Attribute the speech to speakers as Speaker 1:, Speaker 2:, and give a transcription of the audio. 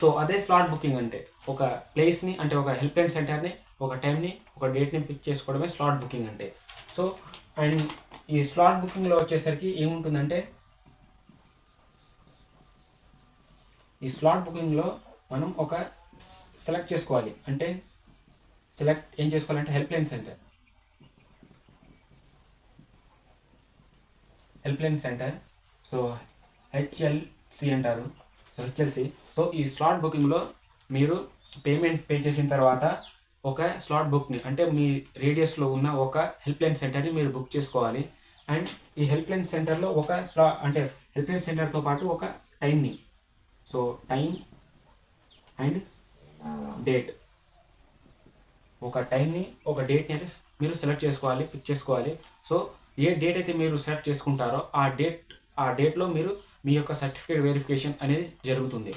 Speaker 1: So అదే slot booking అంటే ఒక ప్లేస్ని అంటే ఒక హెల్ప్ లైన్ సెంటర్ని, ఒక టైంని, ఒక డేట్ని పిక్ చేసుకోవడమే స్లాట్ బుకింగ్ అంటే. సో అండ్ ఈ స్లాట్ బుకింగ్లో వచ్చేసరికి ఏముంటుందంటే, ఈ స్లాట్ బుకింగ్లో మనం ఒక సెలెక్ట్ చేసుకోవాలి. అంటే ఏం చేసుకోవాలంటే help line centre, so HLC అంటారు. So HLC. సో ఈ స్లాట్ బుకింగ్లో మీరు పేమెంట్ పే చేసిన తర్వాత ఒక స్లాట్ బుక్ని అంటే మీ రేడియస్లో ఉన్న ఒక హెల్ప్ లైన్ సెంటర్ని మీరు బుక్ చేసుకోవాలి. అండ్ ఈ హెల్ప్ లైన్ సెంటర్లో ఒక అంటే హెల్ప్ లైన్ సెంటర్తో పాటు ఒక టైంని, సో టైం అండ్ డేట్, ఒక టైంని ఒక డేట్ని అయితే మీరు సెలెక్ట్ చేసుకోవాలి, పిక్ చేసుకోవాలి. సో ఏ డేట్ అయితే మీరు సెలెక్ట్ చేసుకుంటారో ఆ డేట్లో మీరు మీ యొక్క సర్టిఫికేట్ వెరిఫికేషన్ అనేది జరుగుతుంది.